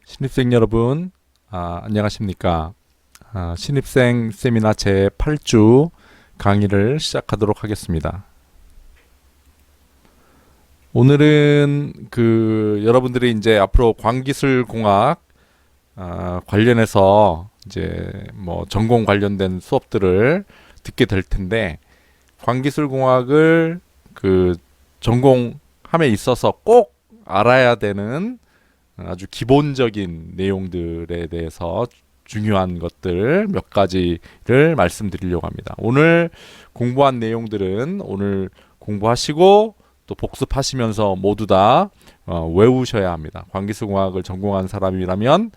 신입생 여러분, 안녕하십니까? 신입생 세미나 제8주 강의를 시작하도록 하겠습니다. 오늘은 여러분들이 이제 앞으로 광기술공학 관련해서 이제 뭐 전공 관련된 수업들을 듣게 될 텐데, 광기술공학을 전공함에 있어서 꼭 알아야 되는 아주 기본적인 내용들에 대해서 중요한 것들 몇 가지를 말씀드리려고 합니다. 오늘 공부한 내용들은 오늘 공부하시고 또 복습하시면서 모두 다 외우셔야 합니다. 광기술공학을 전공한 사람이라면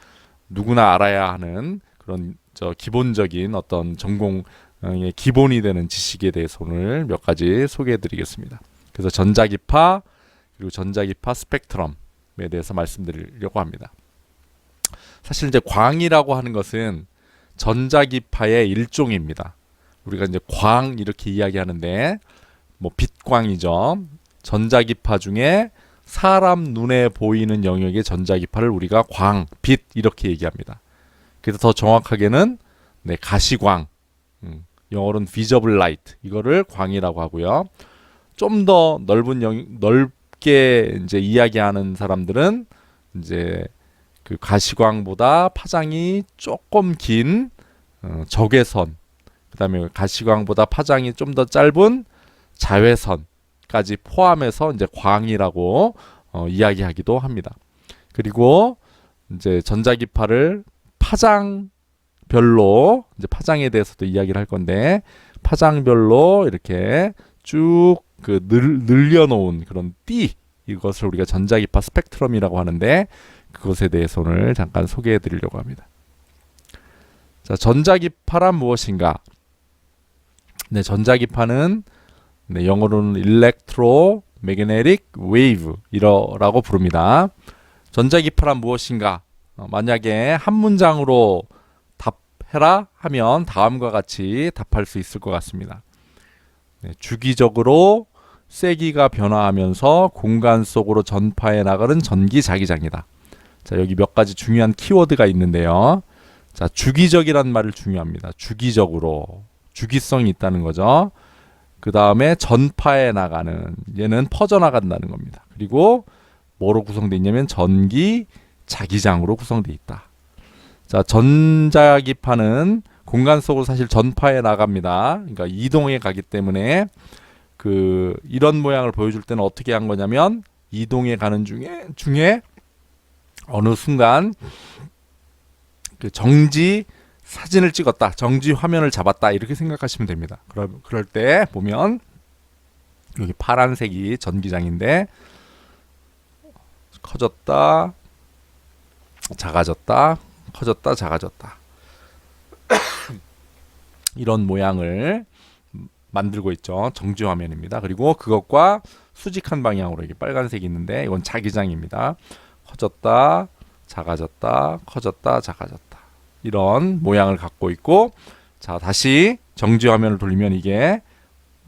누구나 알아야 하는 그런 기본적인 어떤 전공의 기본이 되는 지식에 대해서 오늘 몇 가지 소개해 드리겠습니다. 그래서 전자기파 그리고 전자기파 스펙트럼에 대해서 말씀드리려고 합니다. 사실 이제 광이라고 하는 것은 전자기파의 일종입니다. 우리가 이제 광 이렇게 이야기하는데 뭐 빛광이죠. 전자기파 중에 사람 눈에 보이는 영역의 전자기파를 우리가 광, 빛 이렇게 얘기합니다. 그래서 더 정확하게는 가시광, 영어로는 visible light 이거를 광이라고 하고요. 좀 더 넓게 이제 이야기하는 사람들은 이제 그 가시광보다 파장이 조금 긴 적외선, 그다음에 가시광보다 파장이 좀 더 짧은 자외선까지 포함해서 이제 광이라고 이야기하기도 합니다. 그리고 이제 전자기파를 파장별로 이제 파장에 대해서도 이야기를 할 건데 파장별로 이렇게 쭉 늘려놓은 그런 띠, 이것을 우리가 전자기파 스펙트럼이라고 하는데 그것에 대해서 오늘 잠깐 소개해 드리려고 합니다. 자, 전자기파란 무엇인가? 전자기파는 영어로는 Electromagnetic Wave 이라고 부릅니다. 전자기파란 무엇인가? 만약에 한 문장으로 답해라 하면 다음과 같이 답할 수 있을 것 같습니다. 주기적으로 세기가 변화하면서 공간 속으로 전파해 나가는 전기자기장이다. 자, 여기 몇 가지 중요한 키워드가 있는데요. 자, 주기적이란 말을 중요합니다. 주기적으로, 주기성이 있다는 거죠. 그 다음에 전파해 나가는, 얘는 퍼져나간다는 겁니다. 그리고 뭐로 구성되어 있냐면 전기자기장으로 구성되어 있다. 자, 전자기파는 공간 속으로 사실 전파해 나갑니다. 그러니까 이동해 가기 때문에 이런 모양을 보여줄 때는 어떻게 한 거냐면 이동해 가는 중에 어느 순간 정지 사진을 찍었다, 정지 화면을 잡았다 이렇게 생각하시면 됩니다. 그럴 때 보면 여기 파란색이 전기장인데 커졌다, 작아졌다, 커졌다, 작아졌다 이런 모양을 만들고 있죠. 정지 화면입니다. 그리고 그것과 수직한 방향으로 이게 빨간색이 있는데 이건 자기장입니다. 커졌다, 작아졌다, 커졌다, 작아졌다 이런 모양을 갖고 있고, 자, 다시 정지 화면을 돌리면 이게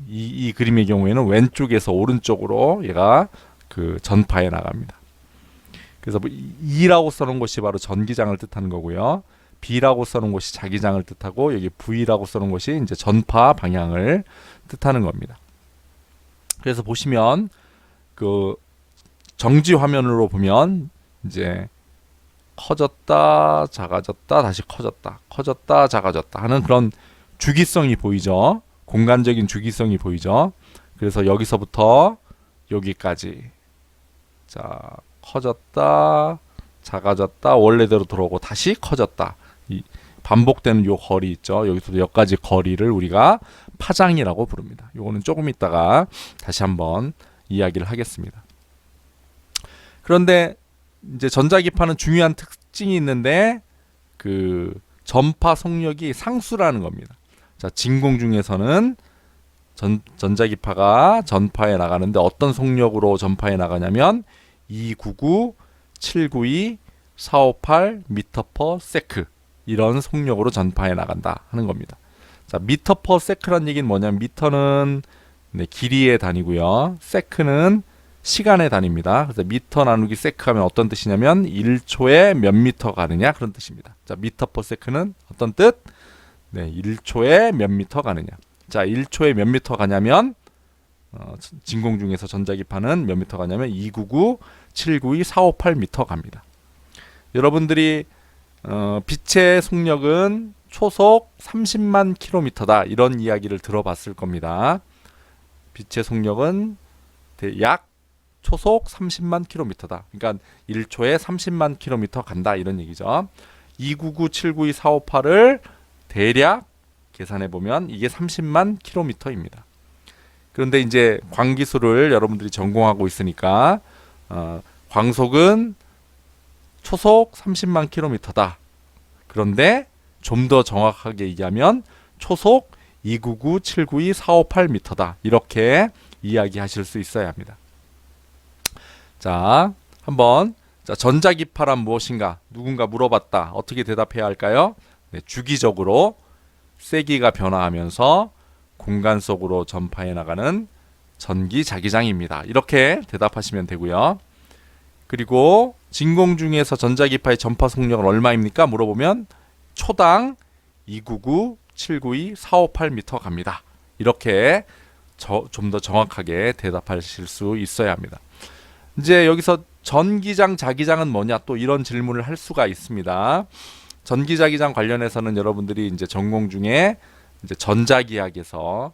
이 그림의 경우에는 왼쪽에서 오른쪽으로 얘가 전파해 나갑니다. 그래서 E라고 써놓은 것이 바로 전기장을 뜻하는 거고요. B라고 써놓은 것이 자기장을 뜻하고 여기 V라고 써놓은 것이 이제 전파 방향을 뜻하는 겁니다. 그래서 보시면 정지 화면으로 보면 이제 커졌다, 작아졌다, 다시 커졌다, 커졌다, 작아졌다 하는 그런 주기성이 보이죠. 공간적인 주기성이 보이죠. 그래서 여기서부터 여기까지, 자, 커졌다, 작아졌다, 원래대로 들어오고 다시 커졌다. 이 반복되는 요 거리 있죠. 여기서도 여기까지 거리를 우리가 파장이라고 부릅니다. 요거는 조금 있다가 다시 한번 이야기를 하겠습니다. 그런데 이제 전자기파는 중요한 특징이 있는데 전파 속력이 상수라는 겁니다. 자, 진공 중에서는 전자기파가 전파해 나가는데 어떤 속력으로 전파해 나가냐면 299, 792, 458 미터 퍼 세크 이런 속력으로 전파해 나간다 하는 겁니다. 자, 미터 퍼 세크란 얘기는 뭐냐면 미터는 길이의 단위고요. 세크는 시간의 단위입니다. 그래서 미터 나누기 세크 하면 어떤 뜻이냐면 1초에 몇 미터 가느냐 그런 뜻입니다. 자, 미터 퍼 세크는 어떤 뜻? 네, 1초에 몇 미터 가느냐. 자, 1초에 몇 미터 가냐면 진공 중에서 전자기파는 몇 미터 가냐면 299, 792, 458 미터 갑니다. 여러분들이 빛의 속력은 초속 30만 킬로미터다 이런 이야기를 들어봤을 겁니다. 빛의 속력은 약 초속 30만 킬로미터다. 그러니까 1초에 30만 킬로미터 간다 이런 얘기죠. 299, 792, 458을 대략 계산해 보면 이게 30만 킬로미터입니다. 그런데 이제 광기술을 여러분들이 전공하고 있으니까 광속은 초속 30만 킬로미터다. 그런데 좀 더 정확하게 얘기하면 초속 299, 792, 458 미터다. 이렇게 이야기하실 수 있어야 합니다. 자, 한번 전자기파란 무엇인가? 누군가 물어봤다. 어떻게 대답해야 할까요? 네, 주기적으로 세기가 변화하면서 공간 속으로 전파해 나가는 전기 자기장입니다. 이렇게 대답하시면 되고요. 그리고 진공 중에서 전자기파의 전파 속력은 얼마입니까? 물어보면 초당 299, 792, 458 미터 갑니다. 이렇게 좀 더 정확하게 대답하실 수 있어야 합니다. 이제 여기서 전기장, 자기장은 뭐냐? 또 이런 질문을 할 수가 있습니다. 전기자기장 관련해서는 여러분들이 이제 전공 중에 이제 전자기학에서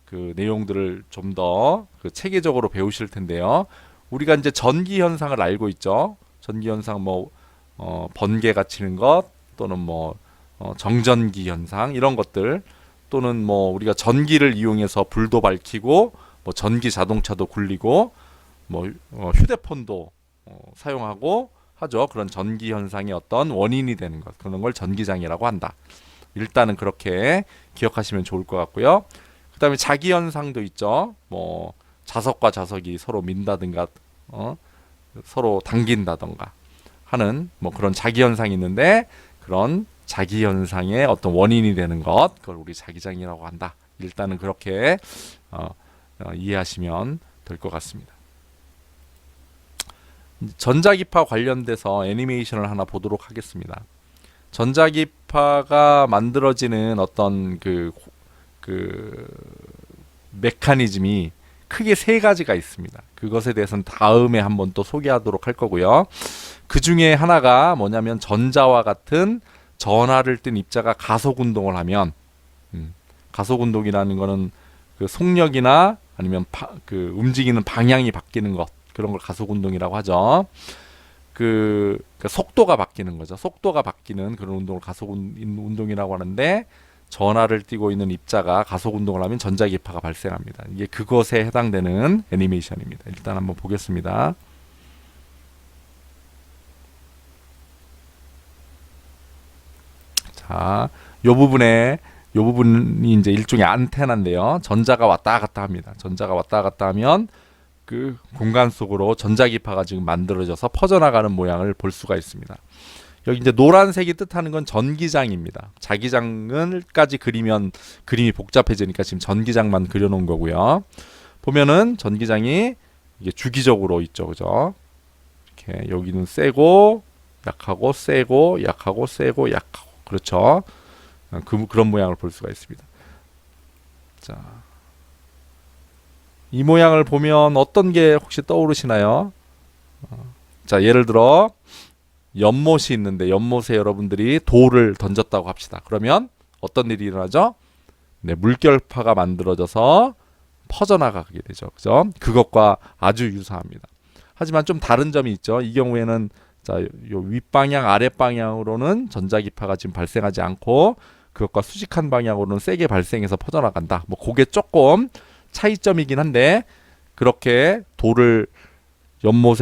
그 내용들을 좀 더 그 체계적으로 배우실 텐데요. 우리가 이제 전기 현상을 알고 있죠. 전기 현상 번개 갇히는 것 또는 정전기 현상 이런 것들 또는 우리가 전기를 이용해서 불도 밝히고 전기 자동차도 굴리고 휴대폰도 사용하고 하죠. 그런 전기 현상의 어떤 원인이 되는 것 그런 걸 전기장이라고 한다. 일단은 그렇게 기억하시면 좋을 것 같고요. 그 다음에 자기 현상도 있죠. 자석과 자석이 서로 민다든가 서로 당긴다든가 하는 그런 자기 현상이 있는데 그런 자기 현상의 어떤 원인이 되는 것 그걸 우리 자기장이라고 한다. 일단은 그렇게 이해하시면 될 것 같습니다. 전자기파 관련돼서 애니메이션을 하나 보도록 하겠습니다. 전자기파가 만들어지는 어떤 그 메커니즘이 크게 세 가지가 있습니다. 그것에 대해서는 다음에 한번 또 소개하도록 할 거고요. 그 중에 하나가 뭐냐면 전자와 같은 전하를 띤 입자가 가속 운동을 하면 가속 운동이라는 거는 그 속력이나 아니면 그 움직이는 방향이 바뀌는 것 그런 걸 가속 운동이라고 하죠. 그 속도가 바뀌는 거죠. 속도가 바뀌는 그런 운동을 가속 운동이라고 하는데 전하를 띠고 있는 입자가 가속 운동을 하면 전자기파가 발생합니다. 이게 그것에 해당되는 애니메이션입니다. 일단 한번 보겠습니다. 자, 요 부분이 이제 일종의 안테나인데요. 전자가 왔다 갔다 합니다. 전자가 왔다 갔다 하면 그 공간 속으로 전자기파가 지금 만들어져서 퍼져나가는 모양을 볼 수가 있습니다. 여기 이제 노란색이 뜻하는 건 전기장입니다. 자기장을까지 그리면 그림이 복잡해지니까 지금 전기장만 그려놓은 거고요. 보면은 전기장이 이게 주기적으로 있죠, 그죠? 이렇게 여기는 세고 약하고 세고 약하고 세고 약하고 그렇죠. 그런 모양을 볼 수가 있습니다. 자, 이 모양을 보면 어떤 게 혹시 떠오르시나요? 자, 예를 들어 연못이 있는데 연못에 여러분들이 돌을 던졌다고 합시다. 그러면 어떤 일이 일어나죠? 네, 물결파가 만들어져서 퍼져나가게 되죠. 그죠? 그것과 아주 유사합니다. 하지만 좀 다른 점이 있죠. 이 경우에는 자, 요 윗방향 아랫방향으로는 전자기파가 지금 발생하지 않고 그것과 수직한 방향으로는 세게 발생해서 퍼져나간다. 그게 조금 차이점이긴 한데 그렇게 돌을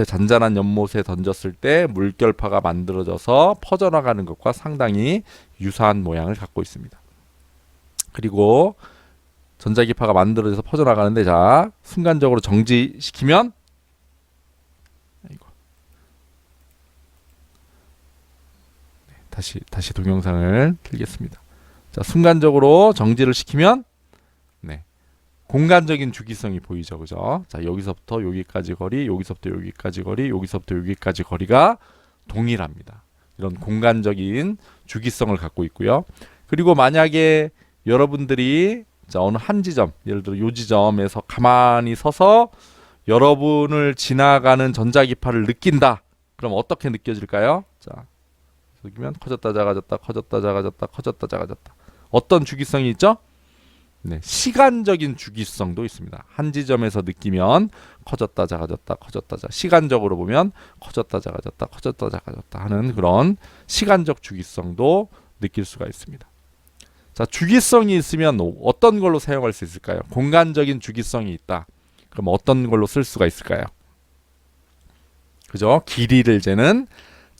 잔잔한 연못에 던졌을 때 물결파가 만들어져서 퍼져나가는 것과 상당히 유사한 모양을 갖고 있습니다. 그리고 전자기파가 만들어져서 퍼져나가는데 자, 순간적으로 정지시키면 다시 동영상을 틀겠습니다. 자, 순간적으로 정지를 시키면 공간적인 주기성이 보이죠, 그죠? 자, 여기서부터 여기까지 거리, 여기서부터 여기까지 거리, 여기서부터 여기까지 거리가 동일합니다. 이런 공간적인 주기성을 갖고 있고요. 그리고 만약에 여러분들이 자, 어느 한 지점, 예를 들어 요 지점에서 가만히 서서 여러분을 지나가는 전자기파를 느낀다. 그럼 어떻게 느껴질까요? 자, 여기면 커졌다 작아졌다 커졌다 작아졌다 커졌다 작아졌다. 어떤 주기성이 있죠? 네, 시간적인 주기성도 있습니다. 한 지점에서 느끼면 커졌다 작아졌다 커졌다 시간적으로 보면 커졌다 작아졌다 커졌다 작아졌다 하는 그런 시간적 주기성도 느낄 수가 있습니다. 자, 주기성이 있으면 어떤 걸로 사용할 수 있을까요? 공간적인 주기성이 있다. 그럼 어떤 걸로 쓸 수가 있을까요? 그죠? 길이를 재는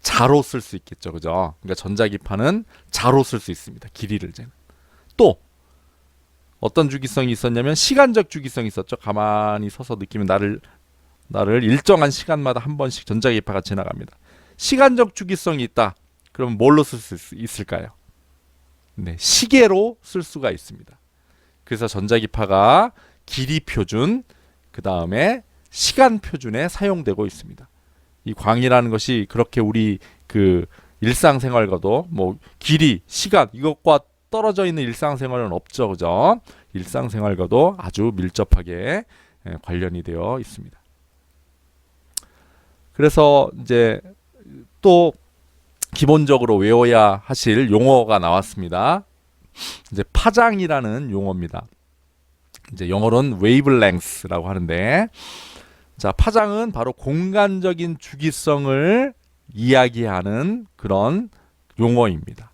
자로 쓸 수 있겠죠. 그죠? 그러니까 전자기파는 자로 쓸 수 있습니다. 길이를 재는. 또 어떤 주기성이 있었냐면 시간적 주기성이 있었죠. 가만히 서서 느끼면 나를 일정한 시간마다 한 번씩 전자기파가 지나갑니다. 시간적 주기성이 있다. 그럼 뭘로 쓸 수 있을까요? 네, 시계로 쓸 수가 있습니다. 그래서 전자기파가 길이 표준, 그 다음에 시간 표준에 사용되고 있습니다. 이 광이라는 것이 그렇게 우리 그 일상생활과도 뭐 길이, 시간 이것과 떨어져 있는 일상생활은 없죠, 그죠? 일상생활과도 아주 밀접하게 관련이 되어 있습니다. 그래서 이제 또 기본적으로 외워야 하실 용어가 나왔습니다. 이제 파장이라는 용어입니다. 이제 영어로는 wavelength라고 하는데, 자, 파장은 바로 공간적인 주기성을 이야기하는 그런 용어입니다.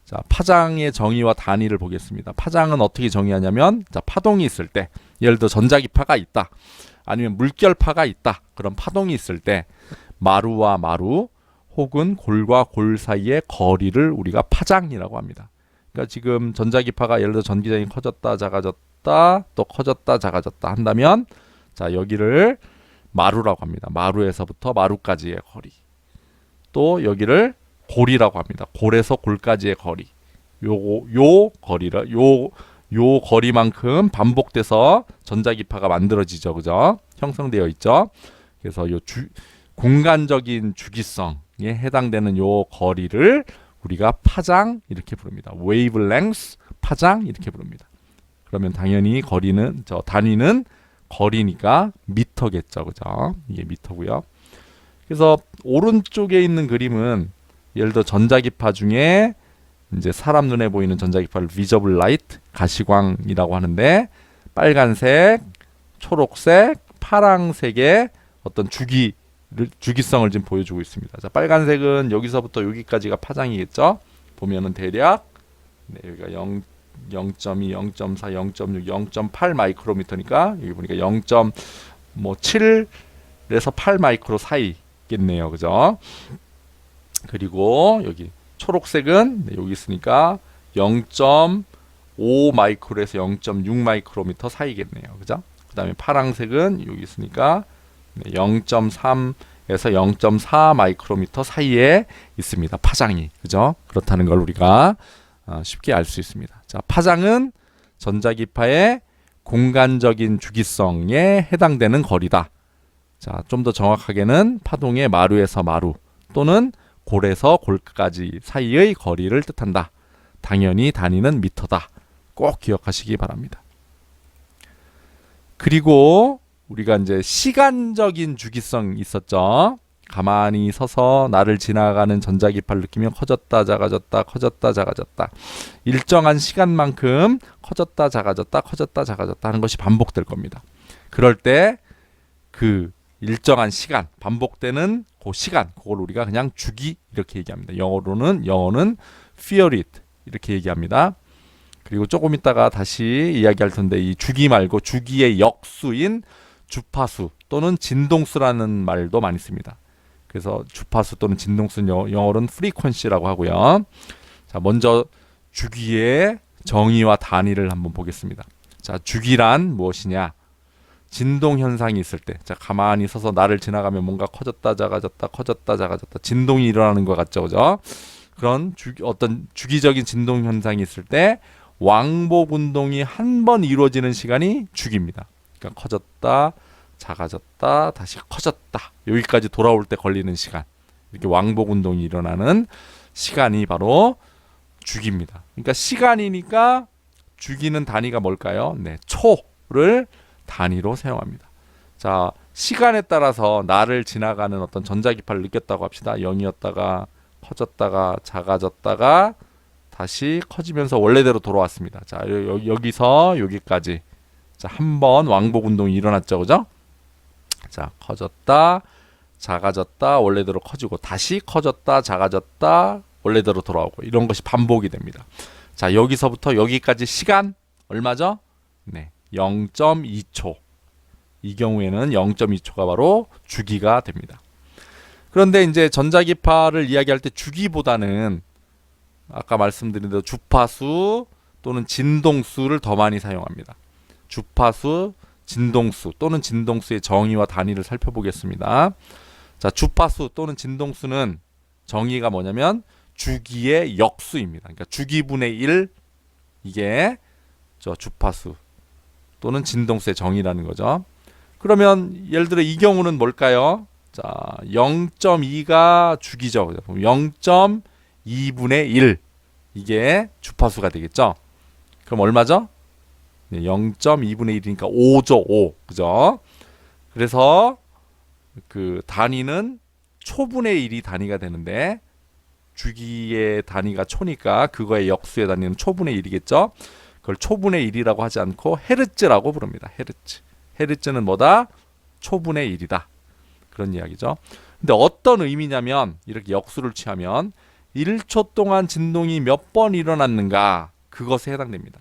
자, 파장의 정의와 단위를 보겠습니다. 파장은 어떻게 정의하냐면, 자, 파동이 있을 때, 예를 들어 전자기파가 있다, 아니면 물결파가 있다, 그런 파동이 있을 때 마루와 마루 혹은 골과 골 사이의 거리를 우리가 파장이라고 합니다. 그러니까 지금 전자기파가 예를 들어 전기장이 커졌다 작아졌다 또 커졌다 작아졌다 한다면, 자, 여기를 마루라고 합니다. 마루에서부터 마루까지의 거리. 또 여기를 골이라고 합니다. 골에서 골까지의 거리. 요 거리를 요 거리만큼 반복돼서 전자기파가 만들어지죠. 그죠? 형성되어 있죠. 그래서 요 공간적인 주기성에 해당되는 요 거리를 우리가 파장 이렇게 부릅니다. wavelength 파장 이렇게 부릅니다. 그러면 당연히 거리는 단위는 거리니까 미터겠죠. 그죠? 이게 미터고요. 그래서 오른쪽에 있는 그림은 예를 들어 전자기파 중에 이제 사람 눈에 보이는 전자기파를 visible light, 가시광이라고 하는데, 빨간색, 초록색, 파랑색의 어떤 주기성을 지금 보여주고 있습니다. 자, 빨간색은 여기서부터 여기까지가 파장이겠죠. 보면은 대략 여기가 0.2, 0.4, 0.6, 0.8 마이크로미터니까 여기 보니까 0.7에서 8 마이크로 사이겠네요. 그죠? 그리고 여기 초록색은 여기 있으니까 0.5 마이크로에서 0.6 마이크로미터 사이겠네요. 그죠? 그 다음에 파랑색은 여기 있으니까 0.3에서 0.4 마이크로미터 사이에 있습니다. 파장이. 그죠? 그렇다는 걸 우리가 쉽게 알 수 있습니다. 자, 파장은 전자기파의 공간적인 주기성에 해당되는 거리다. 자, 좀 더 정확하게는 파동의 마루에서 마루 또는 골에서 골까지 사이의 거리를 뜻한다. 당연히 단위는 미터다. 꼭 기억하시기 바랍니다. 그리고 우리가 이제 시간적인 주기성 있었죠. 가만히 서서 나를 지나가는 전자기파를 느끼면 커졌다 작아졌다 커졌다 작아졌다, 일정한 시간만큼 커졌다 작아졌다 커졌다 작아졌다 하는 것이 반복될 겁니다. 그럴 때 그 일정한 시간, 반복되는 그 시간, 그걸 우리가 그냥 주기 이렇게 얘기합니다. 영어는 period 이렇게 얘기합니다. 그리고 조금 있다가 다시 이야기할 텐데, 이 주기 말고 주기의 역수인 주파수 또는 진동수라는 말도 많이 씁니다. 그래서 주파수 또는 진동수는 영어로는 frequency라고 하고요. 자, 먼저 주기의 정의와 단위를 한번 보겠습니다. 자, 주기란 무엇이냐? 진동 현상이 있을 때, 자, 가만히 서서 나를 지나가면 뭔가 커졌다 작아졌다 커졌다 작아졌다 진동이 일어나는 것 같죠, 그죠? 그런 어떤 주기적인 진동 현상이 있을 때 왕복 운동이 한 번 이루어지는 시간이 주기입니다. 그러니까 커졌다, 작아졌다, 다시 커졌다. 여기까지 돌아올 때 걸리는 시간. 이렇게 왕복 운동이 일어나는 시간이 바로 주기입니다. 그러니까 시간이니까 주기는 단위가 뭘까요? 네, 초를 단위로 사용합니다. 자, 시간에 따라서 나를 지나가는 어떤 전자기파를 느꼈다고 합시다. 0이었다가 커졌다가 작아졌다가 다시 커지면서 원래대로 돌아왔습니다. 자, 여기서 여기까지. 자, 한 번 왕복 운동이 일어났죠. 그죠? 자, 커졌다, 작아졌다, 원래대로 커지고 다시 커졌다, 작아졌다, 원래대로 돌아오고 이런 것이 반복이 됩니다. 자, 여기서부터 여기까지 시간 얼마죠? 네, 0.2초. 이 경우에는 0.2초가 바로 주기가 됩니다. 그런데 이제 전자기파를 이야기할 때 주기보다는 아까 말씀드린 대로 주파수 또는 진동수를 더 많이 사용합니다. 주파수, 진동수 또는 진동수의 정의와 단위를 살펴보겠습니다. 자, 주파수 또는 진동수는 정의가 뭐냐면 주기의 역수입니다. 그러니까 주기분의 1 이게 저 주파수 또는 진동수의 정의라는 거죠. 그러면 예를 들어 이 경우는 뭘까요? 자, 0.2가 주기죠. 0.2분의 1 이게 주파수가 되겠죠. 그럼 얼마죠? 0.2분의 1이니까 5죠. 5. 그죠? 그래서 그 단위는 초분의 1이 단위가 되는데 주기의 단위가 초니까 그거의 역수의 단위는 초분의 1이겠죠. 그걸 초분의 1이라고 하지 않고 헤르츠라고 부릅니다. 헤르츠. 헤르츠는 뭐다? 초분의 1이다. 그런 이야기죠. 근데 어떤 의미냐면 이렇게 역수를 취하면 1초 동안 진동이 몇 번 일어났는가 그것에 해당됩니다.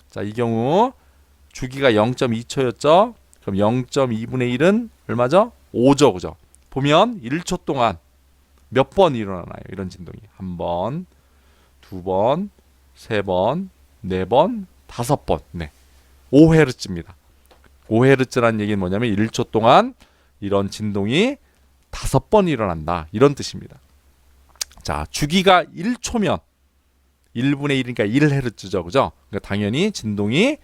자, 이 경우 주기가 0.2초였죠. 그럼 0.2분의 1은 얼마죠? 5죠. 그죠? 보면 1초 동안 몇 번 일어나나요? 이런 진동이. 한 번, 두 번, 세 번, 네 번, 다섯 번. 네. 5헤르츠입니다. 5헤르츠라는 얘기는 뭐냐면 1초 동안 이런 진동이 5번 일어난다. 이런 뜻입니다. 자, 주기가 1초면 1분의 1이니까 1헤르츠죠. 그죠? 그러니까 당연히 진동이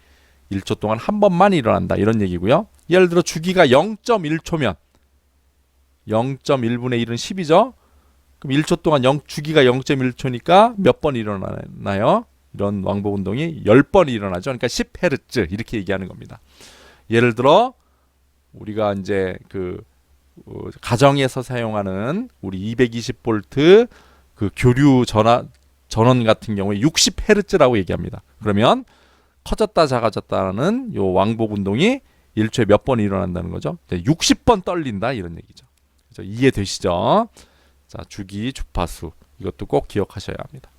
1초 동안 한 번만 일어난다. 이런 얘기고요. 예를 들어 주기가 0.1초면 0.1분의 1은 10이죠. 그럼 1초 동안 주기가 0.1초니까 몇 번 일어나나요? 이런 왕복 운동이 10번 일어나죠. 그러니까 10헤르츠 이렇게 얘기하는 겁니다. 예를 들어 우리가 이제 그 가정에서 사용하는 우리 220V 그 교류 전원 같은 경우에 60헤르츠라고 얘기합니다. 그러면 커졌다 작아졌다는 요 왕복 운동이 1초에 몇 번 일어난다는 거죠. 60번 떨린다 이런 얘기죠. 그래서 이해되시죠? 자, 주기, 주파수 이것도 꼭 기억하셔야 합니다.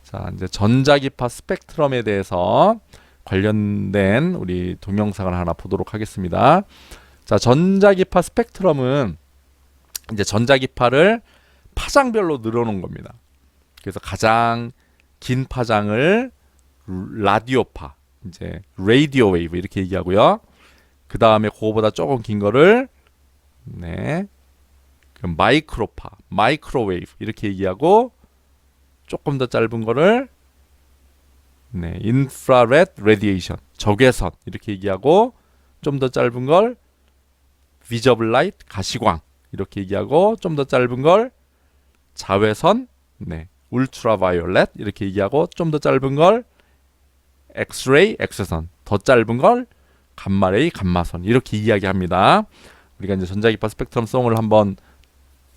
자, 이제 전자기파 스펙트럼에 대해서 관련된 우리 동영상을 하나 보도록 하겠습니다. 자, 전자기파 스펙트럼은 이제 전자기파를 파장별로 늘어놓은 겁니다. 그래서 가장 긴 파장을 라디오파, 이제 라디오 웨이브 이렇게 얘기하고요. 그 다음에 그거보다 조금 긴 거를 네, 마이크로파, 마이크로웨이브 이렇게 얘기하고 조금 더 짧은 거를 네, 인프라레드 레디에이션, 적외선 이렇게 얘기하고 좀 더 짧은 걸 비저블 라이트, 가시광 이렇게 얘기하고 좀 더 짧은 걸 자외선, 네, 울트라바이올렛 이렇게 얘기하고 좀 더 짧은 걸 엑스레이, 엑스선, 더 짧은 걸 감마레이, 감마선 이렇게 이야기합니다. 우리가 이제 전자기파 스펙트럼 송을 한번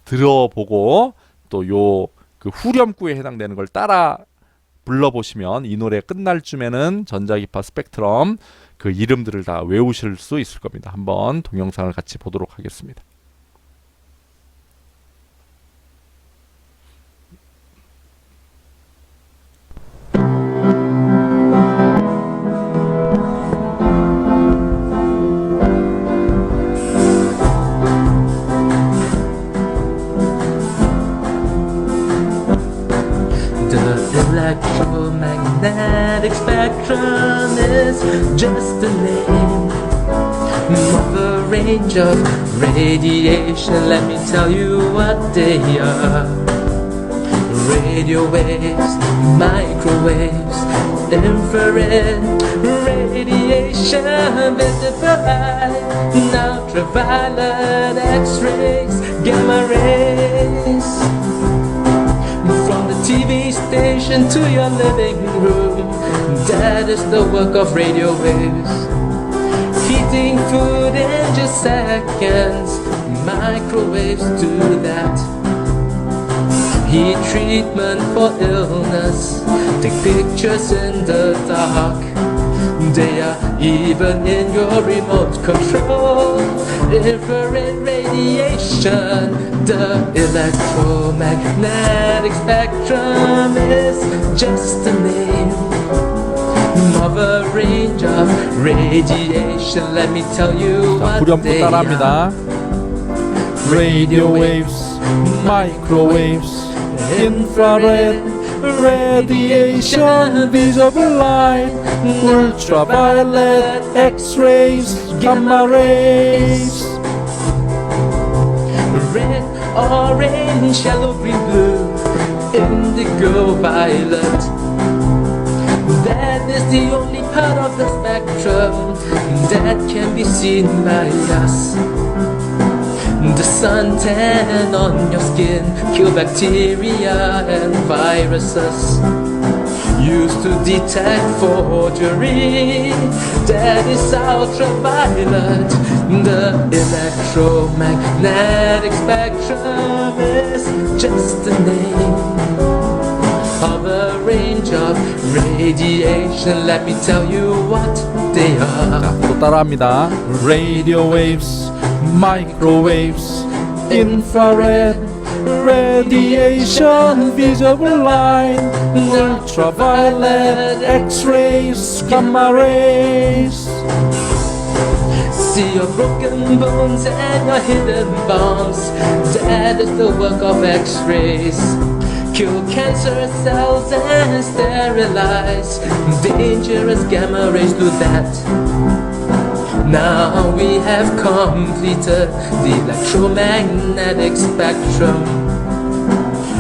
들어보고 또 요 그 후렴구에 해당되는 걸 따라 불러보시면 이 노래 끝날 쯤에는 전자기파 스펙트럼 그 이름들을 다 외우실 수 있을 겁니다. 한번 동영상을 같이 보도록 하겠습니다. Electromagnetic spectrum is just a name of a range of radiation. Let me tell you what they are. radio waves, microwaves, infrared radiation, visible light, ultraviolet, X-rays, gamma rays. From the TV station to your living room, that is the work of radio waves. Heating food in just seconds, microwaves do that. Heat treatment for illness, take pictures in the dark. They are even in your remote control. Infrared radiation, the electromagnetic spectrum is just a name of a range of radiation. Let me tell you 자, what 후렴구 they are. 따라합니다. Radio waves, microwaves, infrared radiation, visible light, ultraviolet, X-rays, gamma rays. Red, orange, yellow, green, blue, indigo, violet. That is the only part of the spectrum that can be seen by us. The suntan on your skin kill bacteria and viruses. Used to detect forgery, that is ultraviolet. The electromagnetic spectrum is just a name of a range of radiation. Let me tell you what they are. 자, 또 따라합니다. Radio waves, microwaves, infrared radiation, visible light, ultraviolet, X-rays, gamma rays. See your broken bones and your hidden bombs. That is the work of X-rays. Kill cancer cells and sterilize dangerous gamma rays. Do that. Now we have completed the electromagnetic spectrum.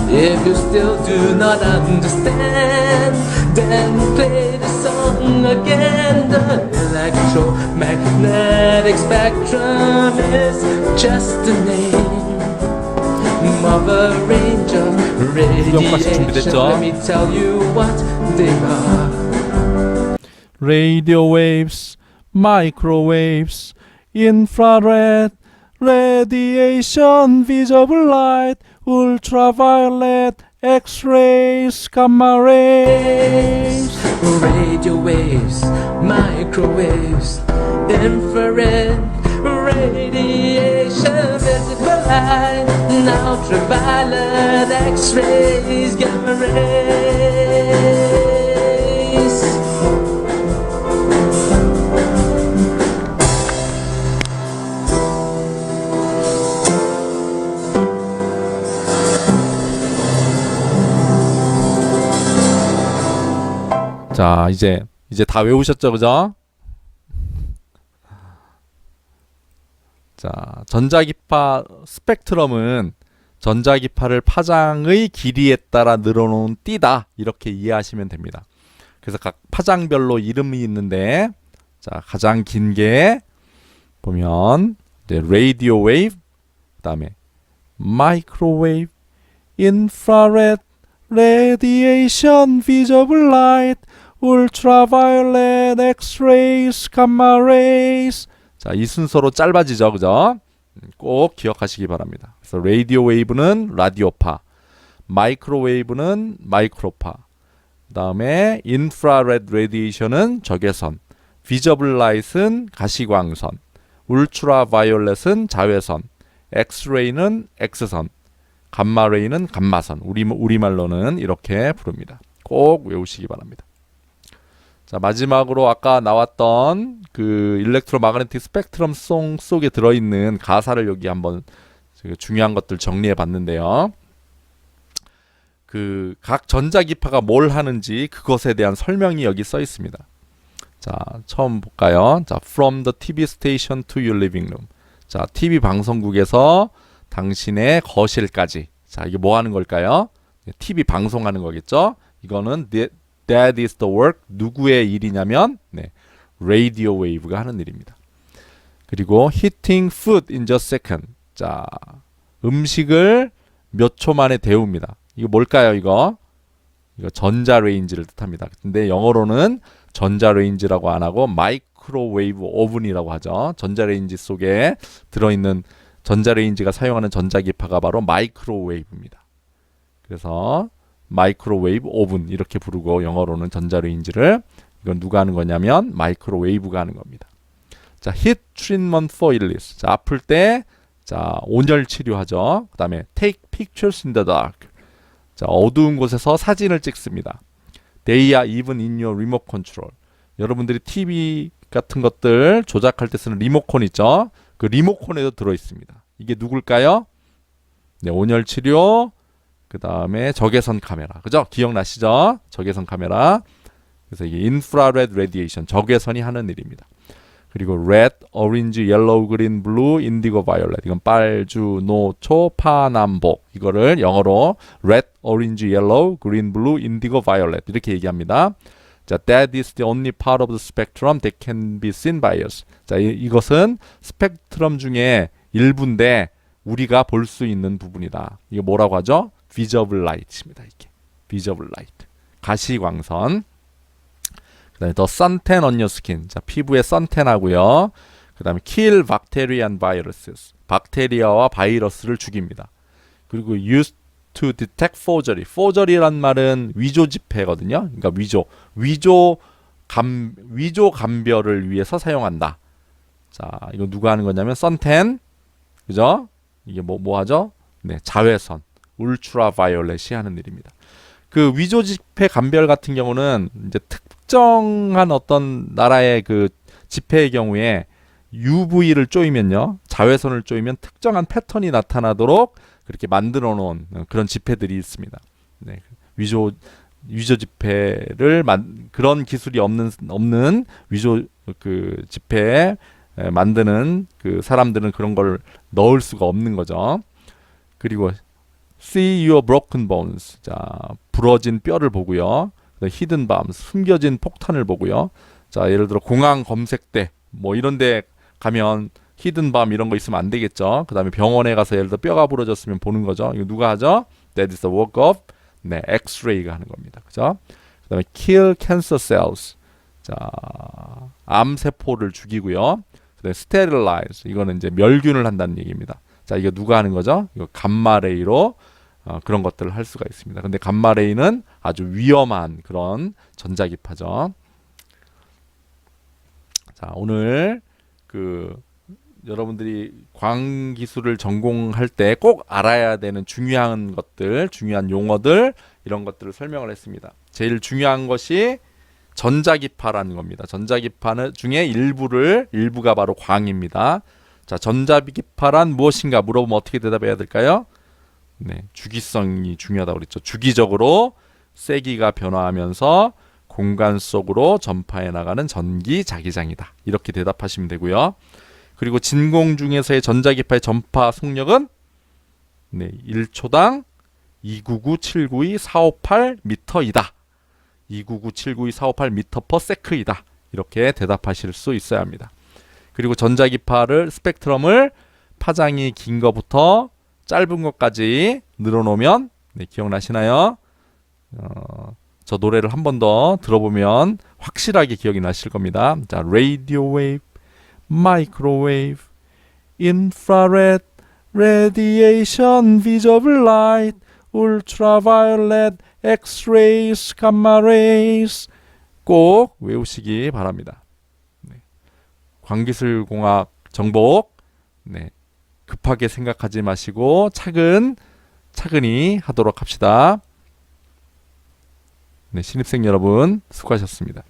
If you still do not understand, then play the song again. The electromagnetic spectrum is just a name of a range of radiation. Let me tell you what they are. Radio waves, microwaves, infrared radiation, visible light, ultraviolet, X-rays, gamma rays. Radio waves, microwaves, infrared radiation, visible light, ultraviolet, X-rays, gamma rays. 자, 이제 다 외우셨죠, 그죠? 자, 전자기파 스펙트럼은 전자기파를 파장의 길이에 따라 늘어놓은 띠다, 이렇게 이해하시면 됩니다. 그래서 각 파장별로 이름이 있는데, 자, 가장 긴 게 보면 이제 라디오 웨이브, 그다음에 마이크로웨이브, 인프라레드 radiation, visible light, ultraviolet, X-rays, gamma rays. 자, 이 순서로 짧아지죠, 그죠? 꼭 기억하시기 바랍니다. 그래서 라디오 웨이브는 라디오파, 마이크로웨이브는 마이크로파, 그다음에 인프라레드 레디에이션은 적외선, 비저블 라이트는 가시광선, 울트라바이올렛은 자외선, 엑스레이는 X선, 감마레이는 감마선. 우리말로는 이렇게 부릅니다. 꼭 외우시기 바랍니다. 자, 마지막으로 아까 나왔던 그 일렉트로마그네틱 스펙트럼 송 속에 들어있는 가사를 여기 한번 중요한 것들 정리해 봤는데요. 그 각 전자기파가 뭘 하는지 그것에 대한 설명이 여기 써 있습니다. 자, 처음 볼까요? 자, from the TV station to your living room. 자, TV 방송국에서 당신의 거실까지. 자, 이게 뭐 하는 걸까요? TV 방송하는 거겠죠. 이거는 that is the work. 누구의 일이냐면 radio wave가 하는 일입니다. 그리고 heating food in just second. 자, 음식을 몇 초 만에 데웁니다. 이거 뭘까요? 이거 전자레인지를 뜻합니다. 근데 영어로는 전자레인지라고 안 하고 마이크로웨이브 오븐이라고 하죠. 전자레인지 속에 들어있는 전자레인지가 사용하는 전자기파가 바로 마이크로웨이브입니다. 그래서 마이크로웨이브 오븐 이렇게 부르고 영어로는 전자레인지를 이건 누가 하는 거냐면 마이크로웨이브가 하는 겁니다. 자, heat treatment for illness. 자, 아플 때 자, 온열 치료하죠. 그다음에 take pictures in the dark. 자, 어두운 곳에서 사진을 찍습니다. They are even in your remote control. 여러분들이 TV 같은 것들 조작할 때 쓰는 리모컨 있죠? 그 리모컨에도 들어 있습니다. 이게 누굴까요? 네, 온열 치료. 그다음에 적외선 카메라. 그죠? 기억나시죠? 적외선 카메라. 그래서 이게 infrared radiation, 적외선이 하는 일입니다. 그리고 red, orange, yellow, green, blue, indigo, violet. 이건 빨주, 노초, 파남복. 이거를 영어로 red, orange, yellow, green, blue, indigo, violet 이렇게 얘기합니다. 자, that is the only part of the spectrum that can be seen by us. 자, 이것은 스펙트럼 중에 일부인데 우리가 볼 수 있는 부분이다. 이게 뭐라고 하죠? visible light입니다. 이게 visible light. 가시광선. 그다음에 the suntan on your skin. 자, 피부에 선탠하고요. 그다음에 kill bacteria and viruses. 박테리아와 바이러스를 죽입니다. 그리고 used to detect forgery. forgery란 말은 위조 지폐거든요. 그러니까 위조 감별을 위해서 사용한다. 자, 이거 누가 하는 거냐면 선탠. 그죠? 이게 뭐 하죠? 네, 자외선. 울트라 바이올렛이 하는 일입니다. 그 위조 지폐 감별 같은 경우는 이제 특정한 어떤 나라의 그 지폐의 경우에 UV를 쪼이면요, 자외선을 쪼이면 특정한 패턴이 나타나도록 그렇게 만들어 놓은 그런 지폐들이 있습니다. 네, 위조 지폐를 그런 기술이 없는 위조 그 지폐에 만드는 그 사람들은 그런 걸 넣을 수가 없는 거죠. 그리고 see your broken bones. 자, 부러진 뼈를 보고요. hidden bombs, 숨겨진 폭탄을 보고요. 자, 예를 들어 공항 검색대 뭐 이런 데 가면 hidden bomb 이런 거 있으면 안 되겠죠. 그다음에 병원에 가서 예를 들어 뼈가 부러졌으면 보는 거죠. 이거 누가 하죠? That is the work of 엑스레이가 하는 겁니다. 그죠? 그다음에 kill cancer cells. 자, 암 세포를 죽이고요. 그다음에 sterilize. 이거는 이제 멸균을 한다는 얘기입니다. 자, 이거 누가 하는 거죠? 이거 감마레이로 그런 것들을 할 수가 있습니다. 근데 감마레이는 아주 위험한 그런 전자기파죠. 자, 오늘 여러분들이 광기술을 전공할 때 꼭 알아야 되는 중요한 것들, 중요한 용어들 이런 것들을 설명을 했습니다. 제일 중요한 것이 전자기파라는 겁니다. 전자기파 중에 일부가 바로 광입니다. 자, 전자기파란 무엇인가 물어보면 어떻게 대답해야 될까요? 네, 주기성이 중요하다고 그랬죠. 주기적으로 세기가 변화하면서 공간 속으로 전파해 나가는 전기 자기장이다. 이렇게 대답하시면 되고요. 그리고 진공 중에서의 전자기파의 전파 속력은 1초당 299,792,458m이다. 299,792,458m/s이다. 이렇게 대답하실 수 있어야 합니다. 그리고 전자기파를 스펙트럼을 파장이 긴 것부터 짧은 것까지 늘어놓으면 기억나시나요? 저 노래를 한 번 더 들어보면 확실하게 기억이 나실 겁니다. 자, radio wave, microwave, infrared, radiation, visible light, ultraviolet, x-rays, gamma rays 꼭 외우시기 바랍니다. 광기술공학 정복 급하게 생각하지 마시고 차근히 하도록 합시다. 신입생 여러분 수고하셨습니다.